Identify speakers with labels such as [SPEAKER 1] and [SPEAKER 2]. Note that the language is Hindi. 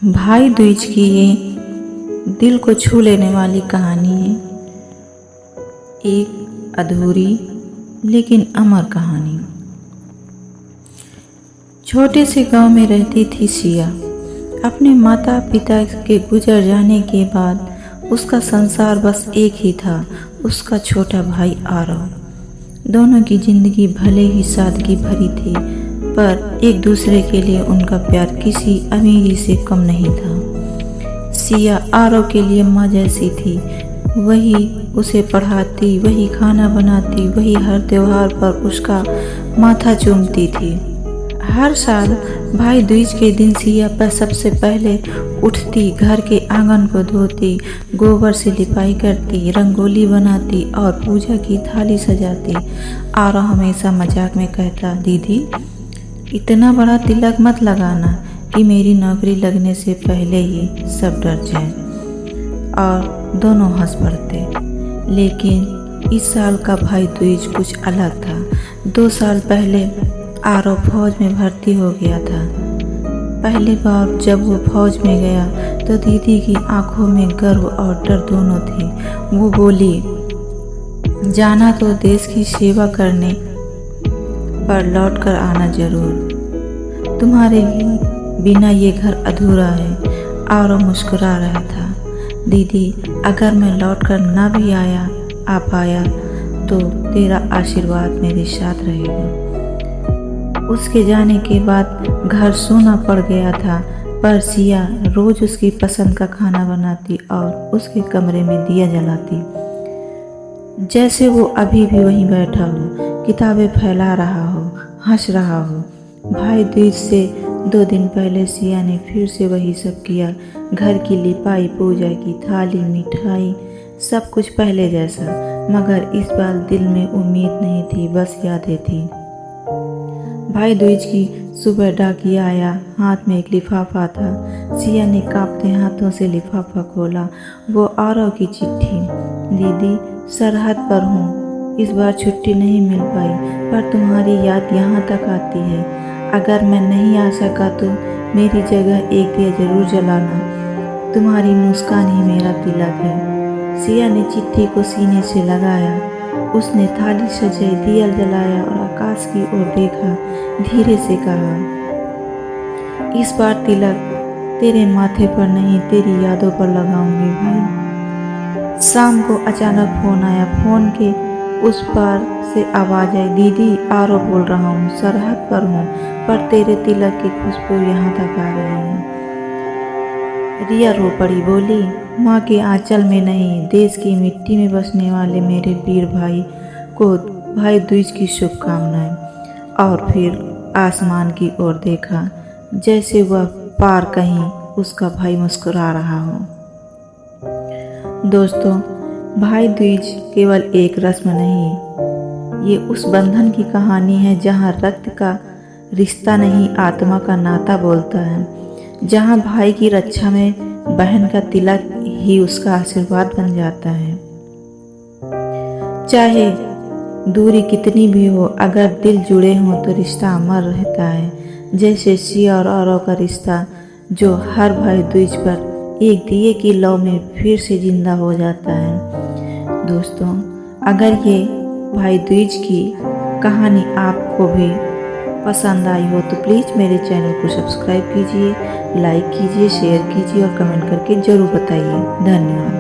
[SPEAKER 1] भाई दूज की ये दिल को छू लेने वाली कहानी है। एक अधूरी लेकिन अमर कहानी। छोटे से गांव में रहती थी सिया। अपने माता पिता के गुजर जाने के बाद उसका संसार बस एक ही था, उसका छोटा भाई आरव। दोनों की जिंदगी भले ही सादगी भरी थी, पर एक दूसरे के लिए उनका प्यार किसी अमीरी से कम नहीं था। सिया आरव के लिए माँ जैसी थी। वही उसे पढ़ाती, वही खाना बनाती, वही हर त्योहार पर उसका माथा चूमती थी। हर साल भाई दूज के दिन सिया पर सबसे पहले उठती, घर के आंगन को धोती, गोबर से लिपाई करती, रंगोली बनाती और पूजा की थाली सजाती। आरव हमेशा मजाक में कहता, दीदी इतना बड़ा तिलक मत लगाना कि मेरी नौकरी लगने से पहले ही सब डर जाए। और दोनों हंस पड़ते। लेकिन इस साल का भाई दूज कुछ अलग था। 2 साल पहले आरव फौज में भर्ती हो गया था। पहली बार जब वो फौज में गया तो दीदी की आंखों में गर्व और डर दोनों थे। वो बोली, जाना तो देश की सेवा करने, पर लौट कर आना जरूर। तुम्हारे बिना ये घर अधूरा है। आरव मुस्कुरा रहा था। दीदी अगर मैं लौट कर ना भी आ पाया तो तेरा आशीर्वाद मेरे साथ रहेगा। उसके जाने के बाद घर सूना पड़ गया था, पर सिया रोज उसकी पसंद का खाना बनाती और उसके कमरे में दिया जलाती, जैसे वो अभी भी वहीं बैठा हो, किताबें फैला रहा हो, हंस रहा हो। भाई दूज से 2 दिन पहले सिया ने फिर से वही सब किया। घर की लिपाई, पूजा की थाली, मिठाई, सब कुछ पहले जैसा। मगर इस बार दिल में उम्मीद नहीं थी, बस यादें थी। भाई दूज की सुबह डाकिया आया, हाथ में एक लिफाफा था। सिया ने कांपते हाथों से लिफाफा खोला। वो आरव की चिट्ठी। दीदी सरहद पर हूँ, इस बार छुट्टी नहीं मिल पाई, पर तुम्हारी याद यहाँ तक आती है। अगर मैं नहीं आ सका तो मेरी जगह एक दिया जरूर जलाना। तुम्हारी मुस्कान ही मेरा तिलक है। सिया ने चिट्ठी को सीने से लगाया। उसने थाली सजाई, दिया जलाया और आकाश की ओर देखा। धीरे से कहा, इस बार तिलक तेरे माथे पर नहीं, तेरी यादों पर लगाऊंगी भाई। शाम को अचानक फोन आया। फोन के उस पार से आवाज आई, दीदी आरव बोल रहा हूँ, सरहद पर हूँ, पर तेरे तिलक की खुशबू यहाँ तक आ गई है। रिया रो पड़ी, बोली, माँ के आंचल में नहीं, देश की मिट्टी में बसने वाले मेरे वीर भाई को भाई दूज की शुभकामनाएं। और फिर आसमान की ओर देखा, जैसे वह पार कहीं उसका भाई मुस्कुरा रहा हो। दोस्तों, भाई दूज केवल एक रस्म नहीं, ये उस बंधन की कहानी है जहाँ रक्त का रिश्ता नहीं, आत्मा का नाता बोलता है। जहाँ भाई की रक्षा में बहन का तिलक ही उसका आशीर्वाद बन जाता है। चाहे दूरी कितनी भी हो, अगर दिल जुड़े हों तो रिश्ता अमर रहता है। जैसे सिया और आरव का रिश्ता, जो हर भाई दूज पर एक दिए की लौ में फिर से जिंदा हो जाता है। दोस्तों, अगर ये भाई दूज की कहानी आपको भी पसंद आई हो तो प्लीज़ मेरे चैनल को सब्सक्राइब कीजिए, लाइक कीजिए, शेयर कीजिए और कमेंट करके ज़रूर बताइए। धन्यवाद।